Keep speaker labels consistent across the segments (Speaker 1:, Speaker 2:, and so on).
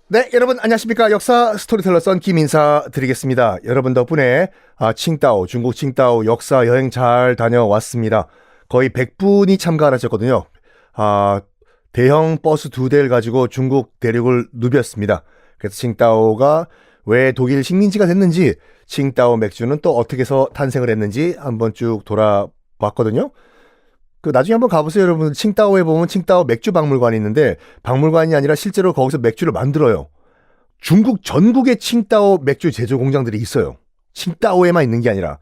Speaker 1: 네, 여러분 안녕하십니까? 역사 스토리텔러 썬킴 인사드리겠습니다. 여러분 덕분에 칭다오, 중국 칭다오 역사 여행 잘 다녀왔습니다. 거의 100분이 참가하셨거든요. 대형 버스 2대를 가지고 중국 대륙을 누볐습니다. 그래서 칭다오가 왜 독일 식민지가 됐는지, 칭다오 맥주는 또 어떻게 해서 탄생을 했는지 한번 쭉 돌아봤거든요. 나중에 한번 가보세요, 여러분. 칭다오에 보면 칭다오 맥주 박물관이 있는데, 박물관이 아니라 실제로 거기서 맥주를 만들어요. 중국 전국에 칭다오 맥주 제조 공장들이 있어요. 칭다오에만 있는 게 아니라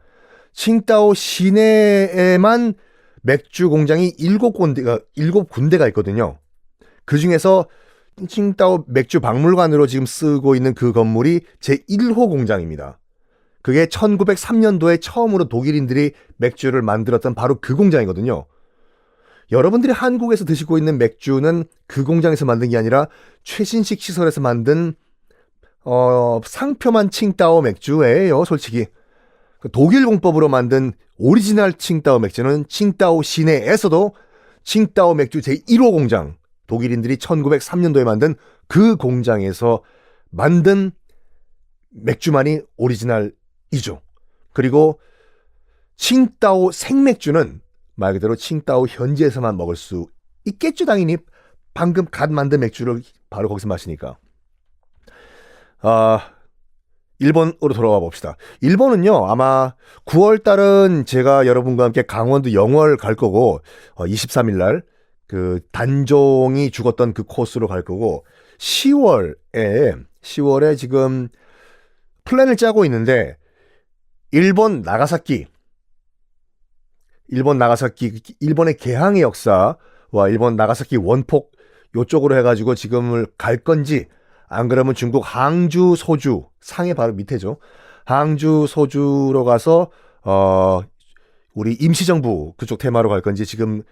Speaker 1: 칭다오 시내에만 맥주 공장이 7군데가 있거든요. 그 중에서 칭다오 맥주 박물관으로 지금 쓰고 있는 그 건물이 제1호 공장입니다. 그게 1903년도에 처음으로 독일인들이 맥주를 만들었던 바로 그 공장이거든요. 여러분들이 한국에서 드시고 있는 맥주는 그 공장에서 만든 게 아니라 최신식 시설에서 만든 상표만 칭다오 맥주예요, 솔직히. 독일 공법으로 만든 오리지널 칭다오 맥주는 칭다오 시내에서도 칭다오 맥주 제1호 공장, 독일인들이 1903년도에 만든 그 공장에서 만든 맥주만이 오리지널이죠. 그리고 칭다오 생맥주는 말 그대로 칭다오 현지에서만 먹을 수 있겠죠, 당연히. 방금 갓 만든 맥주를 바로 거기서 마시니까. 일본으로 돌아와 봅시다. 일본은요, 아마 9월 달은 제가 여러분과 함께 강원도 영월 갈 거고, 23일 날 그 단종이 죽었던 그 코스로 갈 거고, 10월에 지금 플랜을 짜고 있는데, 일본의 개항의 역사와 일본 나가사키 원폭 요쪽으로 해가지고 지금을 갈 건지, 안 그러면 중국 항주 소주, 상해 바로 밑에죠. 항주 소주로 가서 우리 임시정부 그쪽 테마로 갈 건지 지금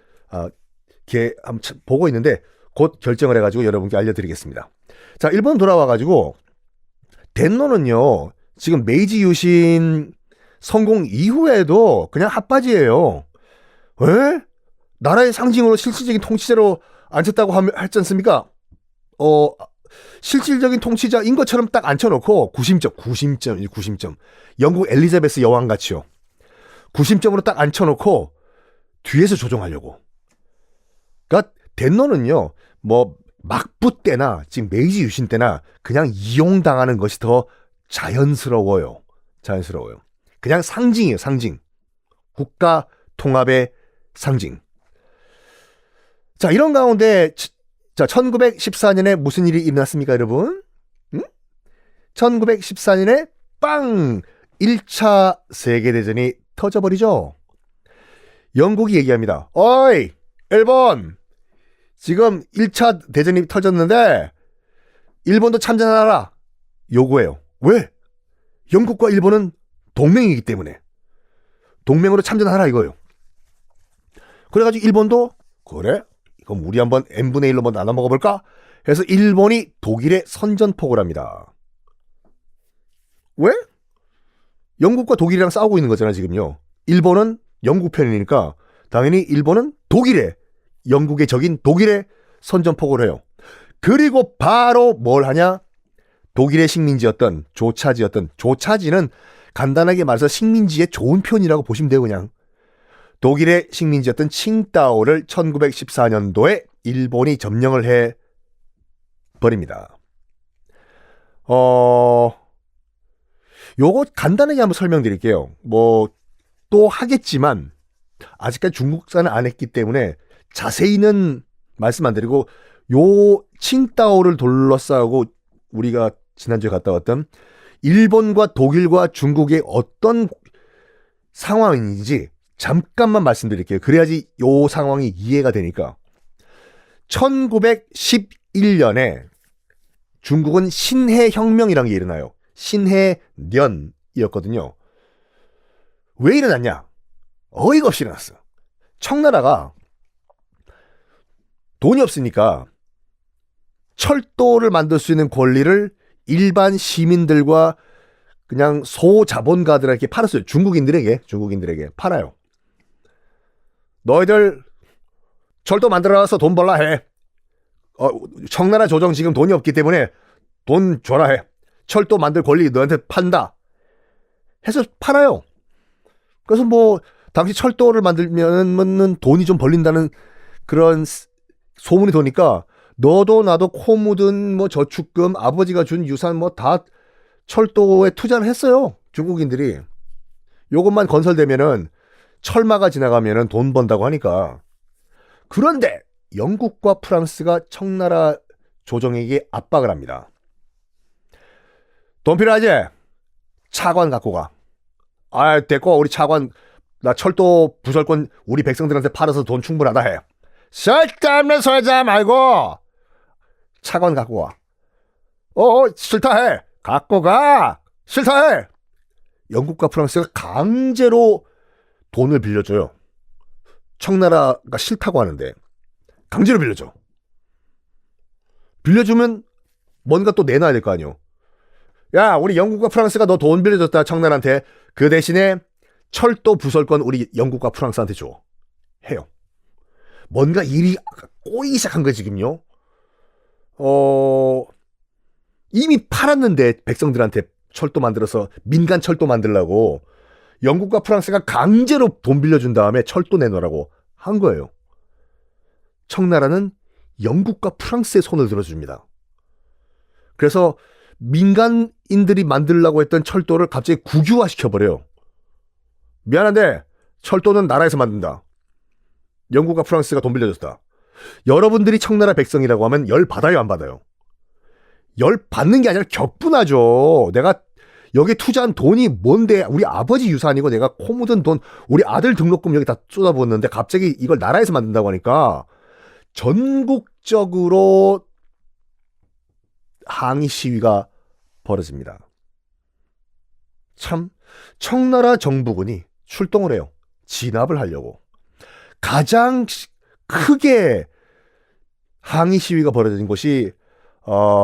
Speaker 1: 보고 있는데 곧 결정을 해가지고 여러분께 알려드리겠습니다. 자, 일본 돌아와가지고 덴노는요, 지금 메이지 유신 성공 이후에도 그냥 핫바지예요. 에? 나라의 상징으로 실질적인 통치자로 앉혔다고 하지 않습니까? 실질적인 통치자인 것처럼 딱 앉혀놓고 90점. 영국 엘리자베스 여왕같이요. 90점으로 딱 앉혀놓고 뒤에서 조종하려고. 그러니까 덴노는요, 뭐 막부 때나 지금 메이지 유신 때나 그냥 이용당하는 것이 더 자연스러워요. 그냥 상징이에요, 상징. 국가 통합의 상징. 자, 이런 가운데 1914년에 무슨 일이 일어났습니까, 여러분? 1914년에 빵! 1차 세계대전이 터져버리죠. 영국이 얘기합니다. 어이, 일본! 지금 1차 대전이 터졌는데 일본도 참전하라. 요구해요. 왜? 영국과 일본은 동맹이기 때문에. 동맹으로 참전하라 이거예요. 그래가지고 일본도 그래? 그럼 우리 한번 n분의 1로 한번 나눠 먹어볼까? 해서 일본이 독일에 선전포고를 합니다. 왜? 영국과 독일이랑 싸우고 있는 거잖아, 지금요. 일본은 영국 편이니까 당연히 일본은 영국의 적인 독일에 선전포고를 해요. 그리고 바로 뭘 하냐? 독일의 식민지였던 조차지는 간단하게 말해서 식민지의 좋은 편이라고 보시면 돼요, 그냥. 독일의 식민지였던 칭다오를 1914년도에 일본이 점령을 해 버립니다. 요거 간단하게 한번 설명드릴게요. 뭐 또 하겠지만 아직까지 중국사는 안 했기 때문에 자세히는 말씀 안 드리고, 요 칭다오를 둘러싸고 우리가 지난주에 갔다 왔던 일본과 독일과 중국의 어떤 상황인지 잠깐만 말씀드릴게요. 그래야지 요 상황이 이해가 되니까. 1911년에 중국은 신해혁명이라는 게 일어나요. 신해년이었거든요. 왜 일어났냐? 어이가 없이 일어났어. 청나라가 돈이 없으니까 철도를 만들 수 있는 권리를 일반 시민들과 그냥 소자본가들에게 팔았어요. 중국인들에게 팔아요. 너희들 철도 만들어서 돈 벌라 해. 청나라 조정 지금 돈이 없기 때문에 돈 줘라 해. 철도 만들 권리 너한테 판다. 해서 팔아요. 그래서 뭐 당시 철도를 만들면은 돈이 좀 벌린다는 그런 소문이 도니까 너도 나도 코 묻은 뭐 저축금, 아버지가 준 유산 뭐 다 철도에 투자를 했어요. 중국인들이. 요것만 건설되면은 철마가 지나가면은 돈 번다고 하니까. 그런데 영국과 프랑스가 청나라 조정에게 압박을 합니다. 돈 필요하지? 차관 갖고 가. 아, 됐고 우리 차관 나 철도 부설권 우리 백성들한테 팔아서 돈 충분하다 해. 쓸데없는 소리 하지 말고 차관 갖고 와. 싫다 해. 갖고 가. 싫다 해. 영국과 프랑스가 강제로 돈을 빌려줘요. 청나라가 싫다고 하는데 강제로 빌려줘. 빌려주면 뭔가 또 내놔야 될 거 아니오. 야, 우리 영국과 프랑스가 너 돈 빌려줬다 청나라한테. 그 대신에 철도 부설권 우리 영국과 프랑스한테 줘. 해요. 뭔가 일이 꼬이기 시작한 거지 지금요. 이미 팔았는데 백성들한테 철도 만들어서 민간 철도 만들라고 영국과 프랑스가 강제로 돈 빌려준 다음에 철도 내놓으라고 한 거예요. 청나라는 영국과 프랑스의 손을 들어줍니다. 그래서 민간인들이 만들려고 했던 철도를 갑자기 국유화 시켜버려요. 미안한데 철도는 나라에서 만든다. 영국과 프랑스가 돈 빌려줬다. 여러분들이 청나라 백성이라고 하면 열 받아요, 안 받아요? 열 받는 게 아니라 격분하죠. 내가 여기 투자한 돈이 뭔데, 우리 아버지 유산이고 내가 코 묻은 돈, 우리 아들 등록금 여기 다 쏟아부었는데 갑자기 이걸 나라에서 만든다고 하니까 전국적으로 항의 시위가 벌어집니다. 참 청나라 정부군이 출동을 해요. 진압을 하려고. 가장 크게 항의 시위가 벌어진 곳이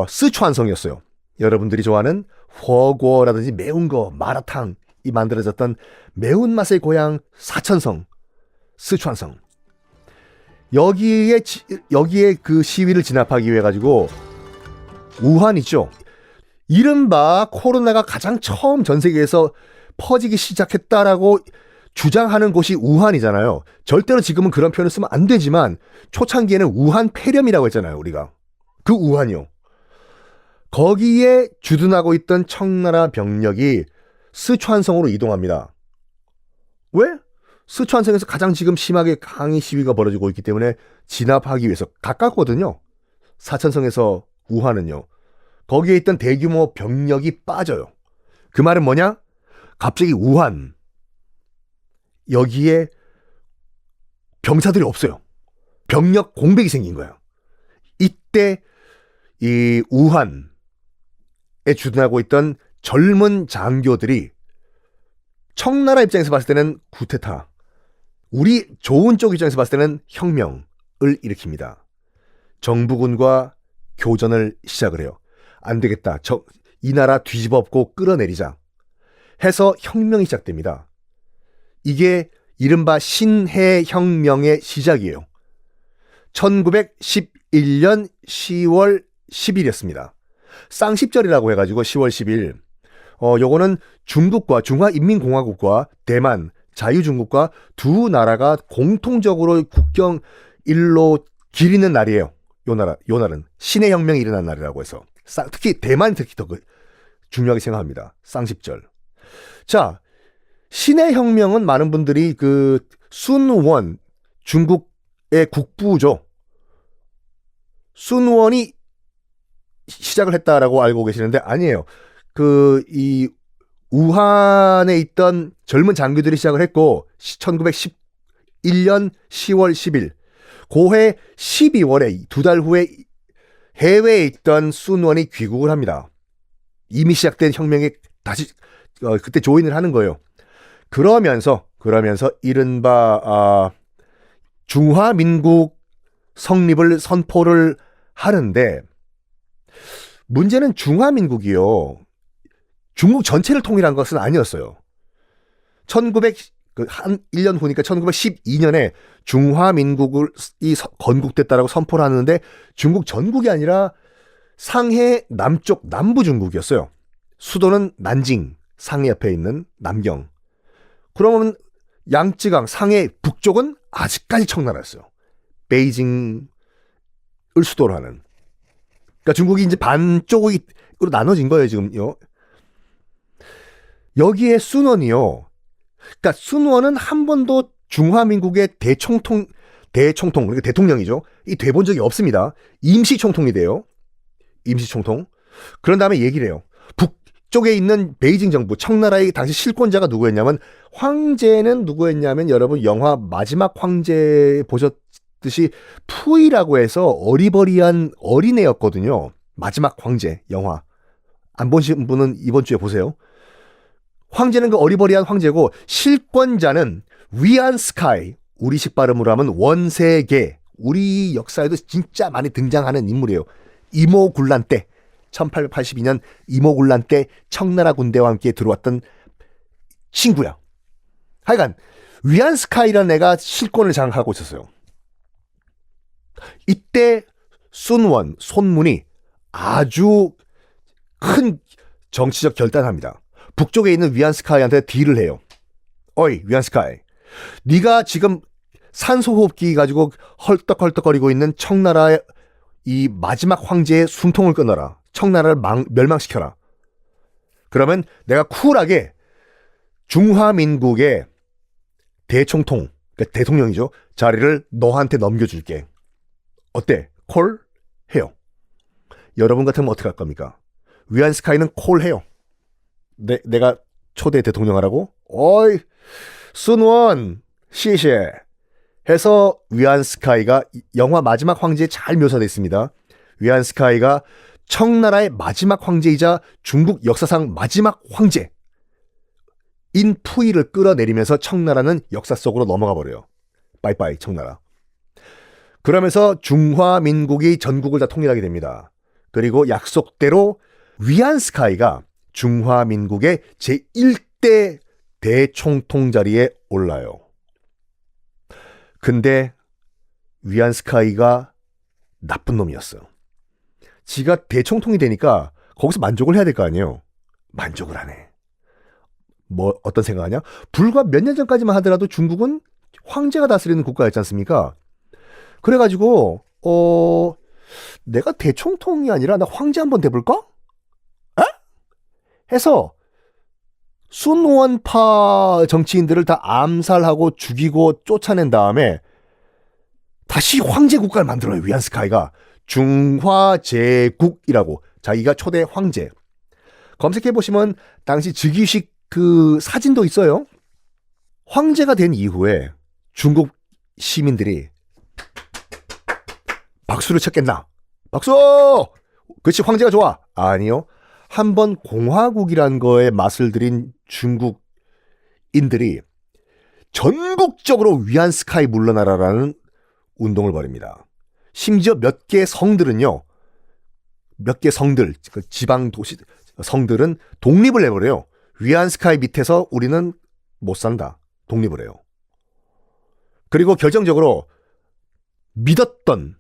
Speaker 1: 스촨성이었어요. 여러분들이 좋아하는 허거라든지 매운 거, 마라탕이 만들어졌던 매운맛의 고향 사천성, 스촨성. 여기에 그 시위를 진압하기 위해 가지고 우한 있죠. 이른바 코로나가 가장 처음 전 세계에서 퍼지기 시작했다라고 주장하는 곳이 우한이잖아요. 절대로 지금은 그런 표현을 쓰면 안 되지만 초창기에는 우한 폐렴이라고 했잖아요, 우리가. 그 우한이요. 거기에 주둔하고 있던 청나라 병력이 스촨성으로 이동합니다. 왜? 스촨성에서 가장 지금 심하게 항의 시위가 벌어지고 있기 때문에 진압하기 위해서. 가깝거든요. 사천성에서 우한은요. 거기에 있던 대규모 병력이 빠져요. 그 말은 뭐냐? 갑자기 우한 여기에 병사들이 없어요. 병력 공백이 생긴 거예요. 이때 이 우한에 주둔하고 있던 젊은 장교들이 청나라 입장에서 봤을 때는 쿠데타, 우리 좋은 쪽 입장에서 봤을 때는 혁명을 일으킵니다. 정부군과 교전을 시작을 해요. 안 되겠다. 이 나라 뒤집어 엎고 끌어내리자 해서 혁명이 시작됩니다. 이게 이른바 신해혁명의 시작이에요. 1911년 10월 10일이었습니다. 쌍십절이라고 해가지고 10월 10일. 요거는 중국과 중화인민공화국과 대만, 자유중국과 두 나라가 공통적으로 국경 일로 기리는 날이에요. 요 날은 신해혁명이 일어난 날이라고 해서 특히 대만 특히 더 중요하게 생각합니다. 쌍십절. 자, 신해혁명은 많은 분들이 그 순원 중국의 국부죠. 순원이 시작을 했다라고 알고 계시는데 아니에요. 이 우한에 있던 젊은 장교들이 시작을 했고 1911년 10월 10일 고해 12월에 두 달 후에 해외에 있던 순원이 귀국을 합니다. 이미 시작된 혁명에 다시 그때 조인을 하는 거예요. 그러면서 이른바 중화민국 성립을 선포를 하는데 문제는 중화민국이요. 중국 전체를 통일한 것은 아니었어요. 한 1년 후니까 1912년에 중화민국이 건국됐다라고 선포를 하는데 중국 전국이 아니라 상해 남쪽 남부 중국이었어요. 수도는 난징, 상해 옆에 있는 남경. 그러면 양쯔강 상해 북쪽은 아직까지 청나라였어요. 베이징을 수도로 하는. 그러니까 중국이 이제 반쪽으로 나눠진 거예요, 지금요. 여기에 순원이요. 그러니까 순원은 한 번도 중화민국의 대총통, 그러니까 대통령이죠. 이 돼본 적이 없습니다. 임시총통이 돼요. 임시총통. 그런 다음에 얘기를 해요. 북쪽에 있는 베이징 정부, 청나라의 당시 실권자가 누구였냐면, 황제는 누구였냐면, 여러분 영화 마지막 황제 보셨듯이 푸이라고 해서 어리버리한 어린애였거든요. 마지막 황제 영화. 안 보신 분은 이번 주에 보세요. 황제는 그 어리버리한 황제고, 실권자는 위안스카이, 우리식 발음으로 하면 원세계, 우리 역사에도 진짜 많이 등장하는 인물이에요. 이모군란 때, 1882년 이모군란 때 청나라 군대와 함께 들어왔던 친구야. 하여간 위안스카이라는 애가 실권을 장악하고 있었어요. 이때 순원, 손문이 아주 큰 정치적 결단을 합니다. 북쪽에 있는 위안스카이한테 딜을 해요. 어이 위안스카이, 네가 지금 산소호흡기 가지고 헐떡헐떡거리고 있는 청나라의 이 마지막 황제의 숨통을 끊어라. 청나라를 멸망시켜라. 그러면 내가 쿨하게 중화민국의 대총통, 그러니까 대통령이죠, 자리를 너한테 넘겨줄게. 어때? 콜? 해요. 여러분 같으면 어떻게 할 겁니까? 위안스카이는 콜 해요. 내가 초대 대통령 하라고? 어이 순원 시시해 해서 위안스카이가, 영화 마지막 황제에 잘 묘사되어 있습니다. 위안스카이가 청나라의 마지막 황제이자 중국 역사상 마지막 황제인 푸이를 끌어내리면서 청나라는 역사 속으로 넘어가 버려요. 빠이빠이 청나라. 그러면서 중화민국이 전국을 다 통일하게 됩니다. 그리고 약속대로 위안스카이가 중화민국의 제1대 대총통 자리에 올라요. 근데 위안스카이가 나쁜 놈이었어. 지가 대총통이 되니까 거기서 만족을 해야 될 거 아니에요. 만족을 안 해. 뭐 어떤 생각하냐? 불과 몇 년 전까지만 하더라도 중국은 황제가 다스리는 국가였지 않습니까? 그래가지고 내가 대총통이 아니라 나 황제 한번 돼볼까? 에? 해서 순원파 정치인들을 다 암살하고 죽이고 쫓아낸 다음에 다시 황제 국가를 만들어요. 위안스카이가 중화제국이라고, 자기가 초대 황제. 검색해보시면 당시 즉위식 그 사진도 있어요. 황제가 된 이후에 중국 시민들이 박수를 쳤겠나? 박수! 그치, 황제가 좋아. 아니요. 한번 공화국이란 거에 맛을 들인 중국인들이 전국적으로 위안스카이 물러나라라는 운동을 벌입니다. 심지어 몇 개 성들은요, 몇 개 성들, 그 지방 도시 성들은 독립을 해버려요. 위안스카이 밑에서 우리는 못 산다. 독립을 해요. 그리고 결정적으로 믿었던,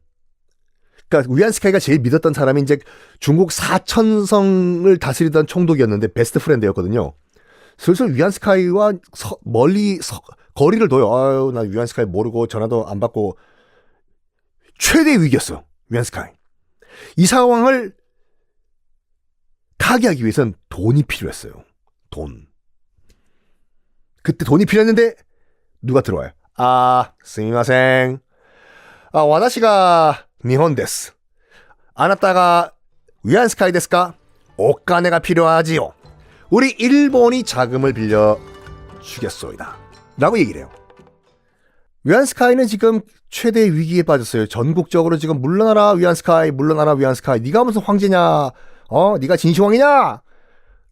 Speaker 1: 그러니까 위안스카이가 제일 믿었던 사람이 이제 중국 4천성을 다스리던 총독이었는데 베스트 프렌드였거든요. 슬슬 위안스카이와 멀리 거리를 둬요. 아유, 나 위안스카이 모르고 전화도 안 받고. 최대 위기였어, 위안스카이. 이 상황을 타개하기 위해서는 돈이 필요했어요. 돈. 그때 돈이 필요했는데 누가 들어와요? 스미마셍. 와다시가 니혼 데스. 아나타가 위안스카이 데스까? 오카네가 필요하지요. 우리 일본이 자금을 빌려 주겠소이다. 라고 얘기를 해요. 위안스카이는 지금 최대 위기에 빠졌어요. 전국적으로 지금 물러나라 위안스카이, 물러나라 위안스카이. 네가 무슨 황제냐? 네가 진시황이냐?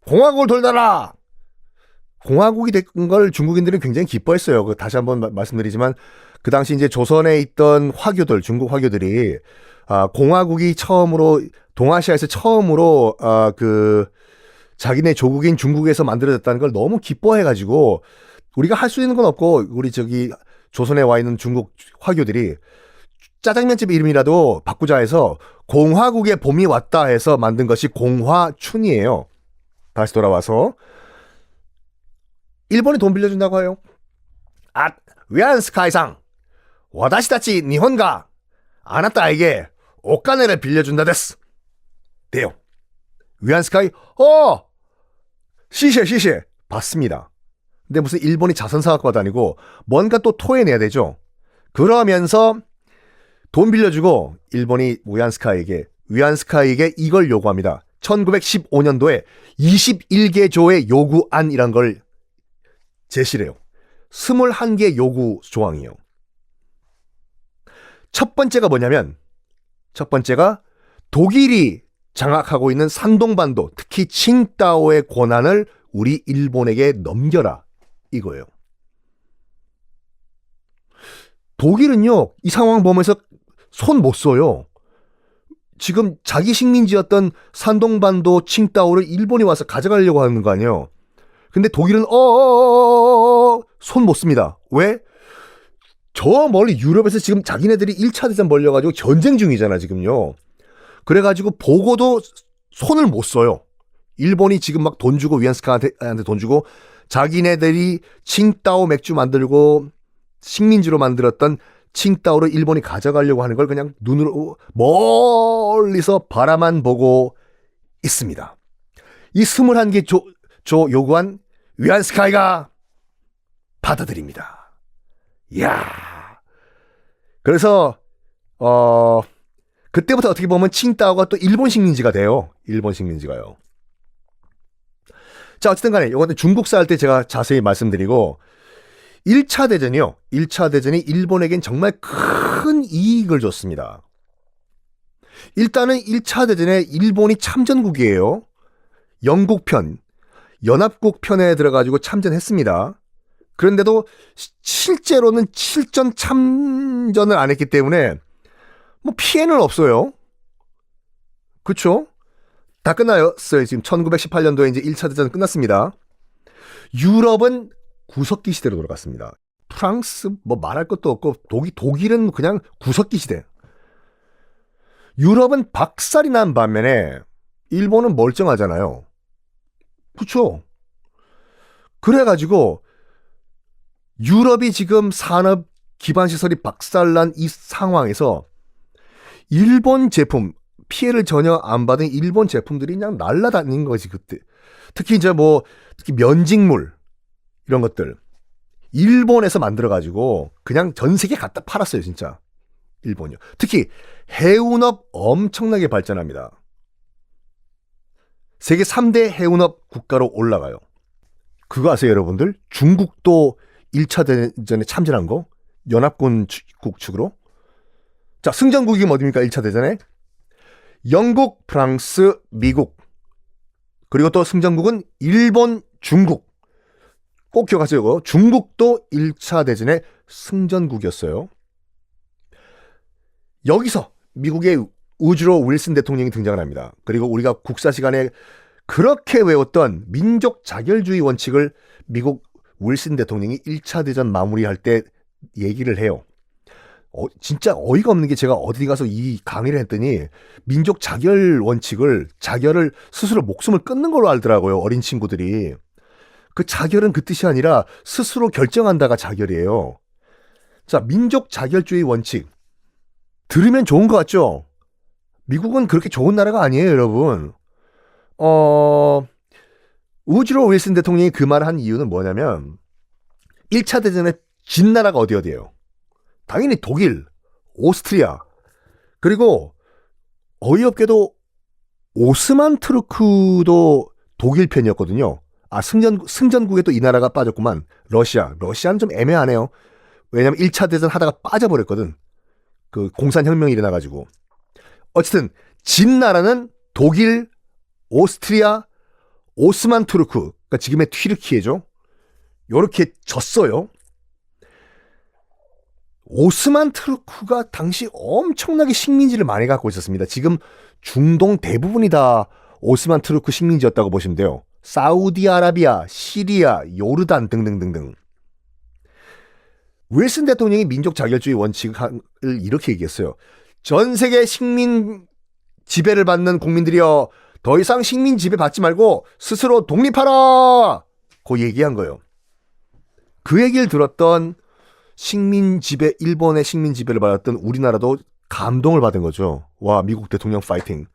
Speaker 1: 공화국을 돌려라. 공화국이 된 걸 중국인들은 굉장히 기뻐했어요. 다시 한번 말씀드리지만 그 당시 이제 조선에 있던 화교들, 중국 화교들이 공화국이 처음으로, 동아시아에서 처음으로 그 자기네 조국인 중국에서 만들어졌다는 걸 너무 기뻐해가지고, 우리가 할 수 있는 건 없고 우리 저기 조선에 와 있는 중국 화교들이 짜장면집 이름이라도 바꾸자 해서 공화국의 봄이 왔다 해서 만든 것이 공화춘이에요. 다시 돌아와서 일본이 돈 빌려준다고 해요. 아, 위안스카이상 와다시다치 니혼가 아나타에게 오카네를 빌려준다 데스. 돼요. 위안스카이 시시에 받습니다. 근데 무슨 일본이 자선사학과도 아니고 뭔가 또 토해내야 되죠. 그러면서 돈 빌려주고 일본이 위안스카이에게 이걸 요구합니다. 1915년도에 21개 조의 요구안이란 걸 제시를 해요. 21개 요구 조항이에요. 첫 번째가 뭐냐면, 첫 번째가 독일이 장악하고 있는 산동반도, 특히 칭다오의 권한을 우리 일본에게 넘겨라, 이거예요. 독일은요, 이 상황 보면서 손 못 써요. 지금 자기 식민지였던 산동반도 칭다오를 일본이 와서 가져가려고 하는 거 아니에요. 근데 독일은 손 못 씁니다. 왜? 저 멀리 유럽에서 지금 자기네들이 1차 대전 벌려가지고 전쟁 중이잖아, 지금요. 그래가지고 보고도 손을 못 써요. 일본이 지금 막 돈 주고 위안스카한테 돈 주고 자기네들이 칭다오 맥주 만들고 식민지로 만들었던 칭다오를 일본이 가져가려고 하는 걸 그냥 눈으로 멀리서 바라만 보고 있습니다. 이 21개 조 요구한 위안스카이가 받아들입니다. 이야. 그래서 그때부터 어떻게 보면 칭다오가 또 일본 식민지가 돼요. 일본 식민지가요. 자, 어쨌든 간에 이거는 중국사 할 때 제가 자세히 말씀드리고 1차 대전이요. 1차 대전이 일본에겐 정말 큰 이익을 줬습니다. 일단은 1차 대전에 일본이 참전국이에요. 영국 편, 연합국 편에 들어가지고 참전했습니다. 그런데도 실제로는 실전 참전을 안 했기 때문에 뭐 피해는 없어요. 그쵸? 다 끝났어요. 지금 1918년도에 이제 1차 대전 끝났습니다. 유럽은 구석기 시대로 돌아갔습니다. 프랑스 뭐 말할 것도 없고 독일은 그냥 구석기 시대. 유럽은 박살이 난 반면에 일본은 멀쩡하잖아요. 그쵸? 그래가지고 유럽이 지금 산업 기반 시설이 박살난 이 상황에서 일본 제품, 피해를 전혀 안 받은 일본 제품들이 그냥 날라다닌 거지, 그때. 특히 특히 면직물, 이런 것들. 일본에서 만들어가지고 그냥 전 세계에 갖다 팔았어요, 진짜. 일본이요. 특히 해운업 엄청나게 발전합니다. 세계 3대 해운업 국가로 올라가요. 그거 아세요, 여러분들? 중국도 1차 대전에 참전한 거? 연합군국 측으로? 자, 승전국이 어디입니까? 1차 대전에? 영국, 프랑스, 미국. 그리고 또 승전국은 일본, 중국. 꼭 기억하세요. 이거. 중국도 1차 대전의 승전국이었어요. 여기서 미국의 우주로 윌슨 대통령이 등장을 합니다. 그리고 우리가 국사 시간에 그렇게 외웠던 민족 자결주의 원칙을 미국 윌슨 대통령이 1차 대전 마무리할 때 얘기를 해요. 진짜 어이가 없는 게 제가 어디 가서 이 강의를 했더니 민족 자결 원칙을, 자결을 스스로 목숨을 끊는 걸로 알더라고요. 어린 친구들이. 그 자결은 그 뜻이 아니라 스스로 결정한다가 자결이에요. 자, 민족 자결주의 원칙. 들으면 좋은 것 같죠? 미국은 그렇게 좋은 나라가 아니에요, 여러분. 우즈로 윌슨 대통령이 그 말을 한 이유는 뭐냐면 1차 대전에 진 나라가 어디예요? 당연히 독일, 오스트리아, 그리고 어이없게도 오스만 투르크도 독일 편이었거든요. 승전국에 또 이 나라가 빠졌구만. 러시아는 좀 애매하네요. 왜냐면 1차 대전 하다가 빠져버렸거든. 그 공산혁명이 일어나가지고. 어쨌든 진 나라는 독일, 오스트리아, 오스만 투르크, 그러니까 지금의 튀르키예죠. 요렇게 졌어요. 오스만 투르크가 당시 엄청나게 식민지를 많이 갖고 있었습니다. 지금 중동 대부분이 다 오스만 투르크 식민지였다고 보시면 돼요. 사우디아라비아, 시리아, 요르단 등등등등. 윌슨 대통령이 민족 자결주의 원칙을 이렇게 얘기했어요. 전 세계 식민 지배를 받는 국민들이여 더 이상 식민 지배 받지 말고 스스로 독립하라! 고 얘기한 거예요. 그 얘기를 들었던 일본의 식민 지배를 받았던 우리나라도 감동을 받은 거죠. 와, 미국 대통령 파이팅.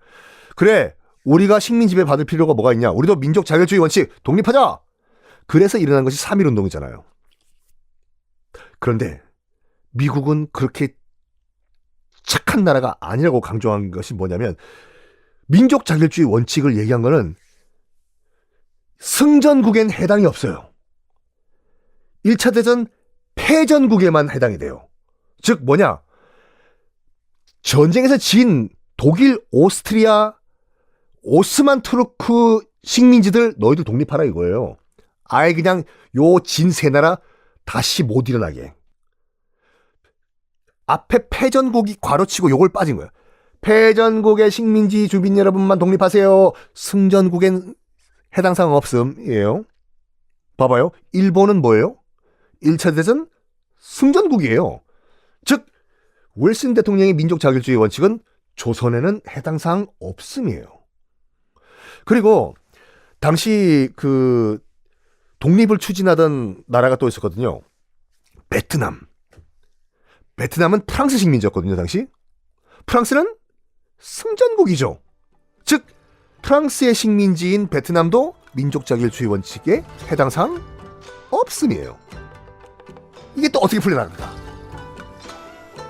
Speaker 1: 그래, 우리가 식민 지배 받을 필요가 뭐가 있냐? 우리도 민족 자결주의 원칙 독립하자! 그래서 일어난 것이 3.1운동이잖아요. 그런데 미국은 그렇게 착한 나라가 아니라고 강조한 것이 뭐냐면 민족 자결주의 원칙을 얘기한 거는 승전국엔 해당이 없어요. 1차 대전 패전국에만 해당이 돼요. 즉 뭐냐? 전쟁에서 진 독일, 오스트리아, 오스만 투르크 식민지들 너희들 독립하라 이거예요. 아예 그냥 요 진 세 나라 다시 못 일어나게. 앞에 패전국이 괄호치고 요걸 빠진 거예요. 패전국의 식민지 주민 여러분만 독립하세요. 승전국엔 해당 사항 없음이에요. 봐봐요. 일본은 뭐예요? 1차 대전 승전국이에요. 즉 윌슨 대통령의 민족 자결주의 원칙은 조선에는 해당 사항 없음이에요. 그리고 당시 그 독립을 추진하던 나라가 또 있었거든요. 베트남. 베트남은 프랑스 식민지였거든요, 당시. 프랑스는 승전국이죠. 즉 프랑스의 식민지인 베트남도 민족 자결주의 원칙에 해당 사항 없음이에요. 이게 또 어떻게 풀려나갈까?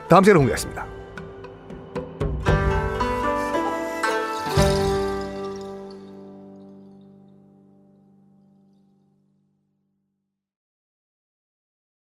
Speaker 1: 다음 시간에 공개하겠습니다.